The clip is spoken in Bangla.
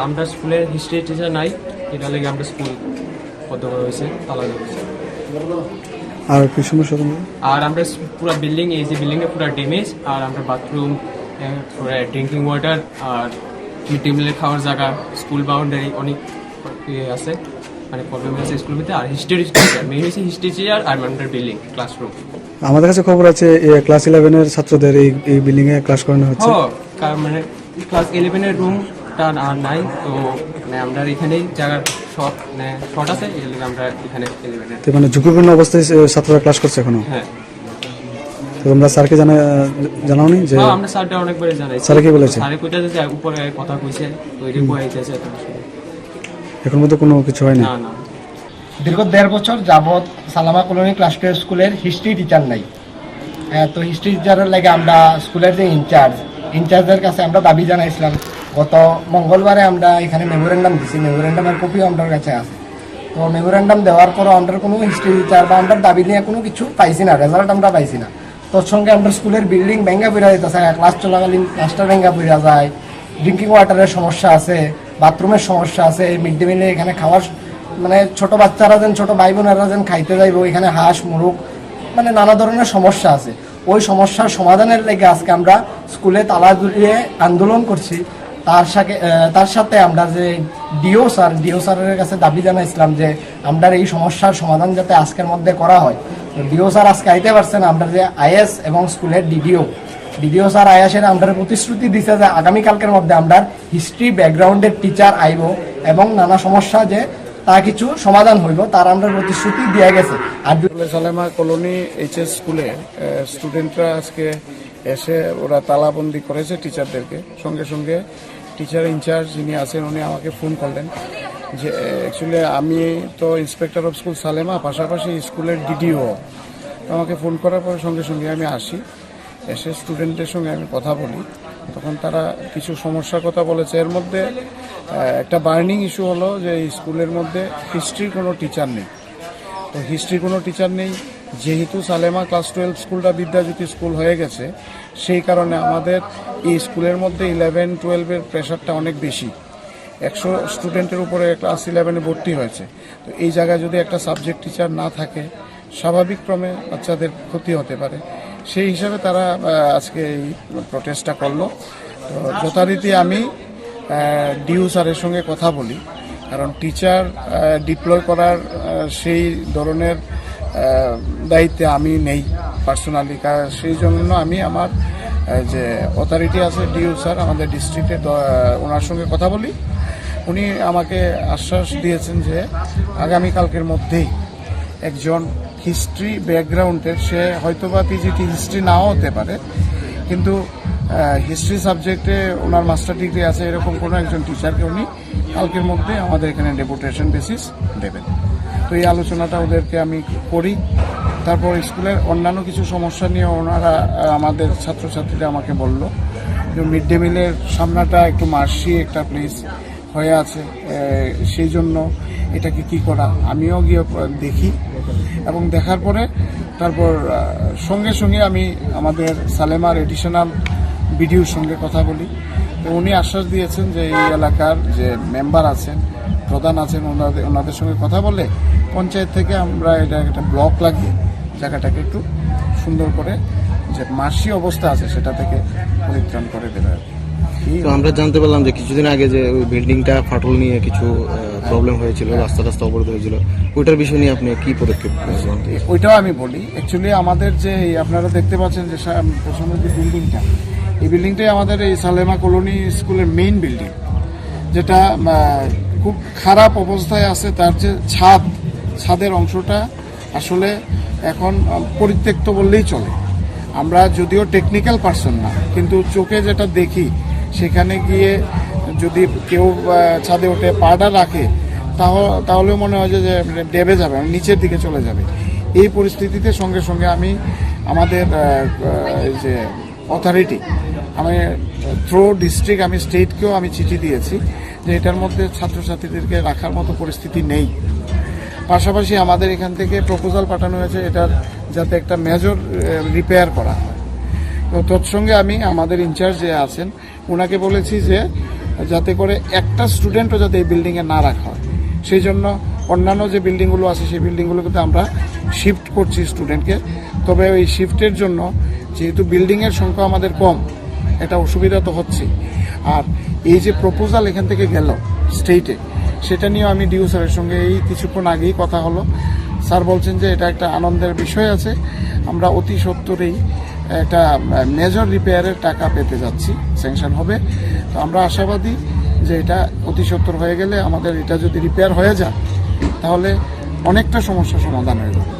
আমরা স্কুলের হিস্ট্রি টিচার নাই, এটা লেগে আমরা স্কুল বন্ধ করা হয়েছে, তালা হয়েছে। আর কি সমস্যা তোমার? আর আমরা পুরো বিল্ডিং, এই যে বিল্ডিংয়ে পুরো ড্যামেজ, আর আমরা বাথরুম, ড্রিঙ্কিং ওয়াটার আর মিড ডে মিলের খাওয়ার জায়গা, স্কুল বাউন্ডারি অনেক আছে, মানে প্রবলেম আছে স্কুলের ভিতরে। আর হিস্ট্রি টিচার মেইন হচ্ছে হিস্ট্রি টিচার আর আমাদের বিল্ডিং ক্লাসরুম। আমাদের কাছে খবর আছে ক্লাস 11 এর ছাত্রদের এই বিল্ডিং এ ক্লাস করানো হচ্ছে। কারণ মানে ক্লাস 11 এর রুমটা আর নাই, তো মানে আমরা এখানেই জায়গার শর্ট আছে, এই জন্য আমরা এখানে 11 এর মানে ঝুঁকিপূর্ণ অবস্থায় ছাত্ররা ক্লাস করছে এখনো। হ্যাঁ, তো তোমরা স্যারকে জানাওনি? যে আমরা স্যারটা অনেকবারই জানাই। স্যার কি বলেছে? স্যারে কইতাছে যে উপরে কথা কইছে, তৈরি করে আইতেছে, এখন মধ্যে কোনো কিছু হয় না। না, দীর্ঘ 1.5 বছর যাবৎ সালামা কলোনি ক্লাস 12 স্কুলের হিস্ট্রি টিচার নাই। তো হিস্ট্রি টিচারের লাগে আমরা স্কুলের যে ইনচার্জের কাছে আমরা দাবি জানাইছিলাম। গত মঙ্গলবারে আমরা এখানে মেমোরেন্ডাম দিছি, মেমোরেন্ডামের কপিও আমাদের কাছে আছে। তো মেমোরেন্ডাম দেওয়ার পরও আমরা কোনো হিস্ট্রি টিচার বা আমরা দাবি নিয়ে কোনো কিছু পাইছি না, রেজাল্ট আমরা পাইছি না। তোর সঙ্গে আমরা স্কুলের বিল্ডিং ভেঙ্গা পড়া যেতেছে, ক্লাস চলাকালীন ক্লাসটা ভেঙ্গা পড়া যায়, ড্রিঙ্কিং ওয়াটারের সমস্যা আছে, বাথরুমের সমস্যা আছে, মিড ডে মিলে এখানে খাওয়ার মানে ছোট বাচ্চারা যেন, ছোট ভাই বোনেরা যেন খাইতে যাইব, এখানে হাঁস মুরগ মানে নানা ধরনের সমস্যা আছে। ওই সমস্যার সমাধানের লেগে আজকে আমরা স্কুলে তালা ঝুলিয়ে আন্দোলন করছি। তার সাথে আমরা যে ডিও স্যারের কাছে দাবি জানাইছিলাম যে আমরা এই সমস্যার সমাধান যাতে আজকের মধ্যে করা হয়। তো ডিও স্যার আজকে আইতে পারছেন। আমরা যে আইএস এবং স্কুলের ডিডিও স্যার আয়াসের আমরা প্রতিশ্রুতি দিছে যে আগামীকালকের মধ্যে আমরা হিস্ট্রি ব্যাকগ্রাউন্ডের টিচার আইব এবং নানা সমস্যা যে তা কিছু সমাধান হইব, তার আমরা প্রতিশ্রুতি দিয়ে গেছে। আর সালেমা কলোনি এইচএস স্কুলে স্টুডেন্টরা আজকে এসে ওরা তালাবন্দি করেছে টিচারদেরকে। সঙ্গে সঙ্গে টিচার ইনচার্জ যিনি আছেন উনি আমাকে ফোন করলেন যে অ্যাকচুয়ালি আমি তো ইন্সপেক্টর অফ স্কুল সালেমা, পাশাপাশি স্কুলের ডিডিও। আমাকে ফোন করার পরে সঙ্গে সঙ্গে আমি আসি, এসে স্টুডেন্টদের সঙ্গে আমি কথা বলি। তখন তারা কিছু সমস্যার কথা বলেছে। এর মধ্যে একটা বার্নিং ইস্যু হলো যে স্কুলের মধ্যে হিস্ট্রির কোনো টিচার নেই। তো হিস্ট্রির কোনো টিচার নেই যেহেতু সালেমা ক্লাস 12 স্কুলটা বিদ্যাজ্যোতি স্কুল হয়ে গেছে, সেই কারণে আমাদের এই স্কুলের মধ্যে 11-12 প্রেশারটা অনেক বেশি। 100 স্টুডেন্টের উপরে ক্লাস 11 ভর্তি হয়েছে। তো এই জায়গায় যদি একটা সাবজেক্ট টিচার না থাকে, স্বাভাবিক ক্রমে বাচ্চাদের ক্ষতি হতে পারে। সেই হিসাবে তারা আজকে এই প্রটেস্টটা করলো। তো যথারীতি আমি ডিউ স্যারের সঙ্গে কথা বলি, কারণ টিচার ডিপ্লয় করার সেই ধরনের দায়িত্বে আমি নেই পার্সোনালি। সেই জন্য আমি আমার যে অথরিটি আছে ডিউ স্যার আমাদের ডিস্ট্রিক্টে, ওনার সঙ্গে কথা বলি। উনি আমাকে আশ্বাস দিয়েছেন যে আগামীকালকের মধ্যেই একজন হিস্ট্রি ব্যাকগ্রাউন্ডের, সে হয়তোবা পিজিটি হিস্ট্রি নাও হতে পারে, কিন্তু হিস্ট্রি সাবজেক্টে ওনার মাস্টার ডিগ্রি আছে, এরকম কোনো একজন টিচারকে উনি কালকের মধ্যে আমাদের এখানে ডেপুটেশন বেসিস দেবেন। তো এই আলোচনাটা ওদেরকে আমি করি। তারপর স্কুলের অন্যান্য কিছু সমস্যা নিয়ে ওনারা আমাদের ছাত্রছাত্রীরা আমাকে বলল যে মিড ডে মিলের সামনাটা একটু মার্শি একটা প্লেস হয়ে আছে, সেই জন্য এটাকে কি করা। আমিও গিয়ে দেখি এবং দেখার পরে তারপর সঙ্গে সঙ্গে আমি আমাদের সালেমার এডিশনাল বিডিওর সঙ্গে কথা বলি। তো উনি আশ্বাস দিয়েছেন যে এই এলাকার যে মেম্বার আছেন, প্রধান আছেন, ওনাদের সঙ্গে কথা বলে পঞ্চায়েত থেকে আমরা এটা একটা ব্লক লাগিয়ে জায়গাটাকে একটু সুন্দর করে যে মার্শি অবস্থা আছে সেটা থেকে পরিত্রাণ করে দেবে। তো আমরা জানতে পারলাম যে কিছুদিন আগে যে ওই বিল্ডিংটা ফাটল নিয়ে কিছু প্রবলেম হয়েছিল, রাস্তা অবরোধ হয়েছিল, ওইটার বিষয় নিয়ে আপনি কি পদক্ষেপ নিয়েছেন? ওইটাও আমি বলি। অ্যাকচুয়ালি আমাদের যে আপনারা দেখতে পাচ্ছেন যে প্রথমে যে বিল্ডিংটা, এই বিল্ডিংটাই আমাদের এই সালেমা কলোনি স্কুলের মেইন বিল্ডিং, যেটা খুব খারাপ অবস্থায় আছে। তার যে ছাদের অংশটা আসলে এখন পরিত্যক্ত বললেই চলে। আমরা যদিও টেকনিক্যাল পারসন না, কিন্তু চোখে যেটা দেখি, সেখানে গিয়ে যদি কেউ ছাদে ওঠে পাটা রাখে তাহলে মনে হয় যে ডেবে যাবে, নিচের দিকে চলে যাবে। এই পরিস্থিতিতে সঙ্গে সঙ্গে আমি আমাদের যে অথরিটি, আমি থ্রু ডিস্ট্রিক্ট, আমি স্টেটকেও আমি চিঠি দিয়েছি যে এটার মধ্যে ছাত্রছাত্রীদেরকে রাখার মতো পরিস্থিতি নেই। পাশাপাশি আমাদের এখান থেকে প্রপোজাল পাঠানো হয়েছে এটার যাতে একটা মেজর রিপেয়ার করা হয়। তো তৎসঙ্গে আমি আমাদের ইনচার্জ যে আছেন ওনাকে বলেছি যে যাতে করে একটা স্টুডেন্টও যাতে এই বিল্ডিংয়ে না রাখা হয়। সেই জন্য অন্যান্য যে বিল্ডিংগুলো আছে সেই বিল্ডিংগুলোতে আমরা শিফট করছি স্টুডেন্টকে। তবে ওই শিফটের জন্য যেহেতু বিল্ডিংয়ের সংখ্যা আমাদের কম, এটা অসুবিধা তো হচ্ছে। আর এই যে প্রপোজাল এখান থেকে গেল স্টেটে, সেটা নিয়ে আমি ডিউ স্যারের সঙ্গে এই কিছুক্ষণ আগেই কথা হলো। স্যার বলছেন যে এটা একটা আনন্দের বিষয় আছে, আমরা অতি সত্বরেই একটা মেজর রিপেয়ারের টাকা পেতে যাচ্ছি, স্যাংশন হবে। তো আমরা আশাবাদী যে এটা অতি সত্বর হয়ে গেলে আমাদের এটা যদি রিপেয়ার হয়ে যায় তাহলে অনেকটা সমস্যার সমাধান হয়ে যাবে।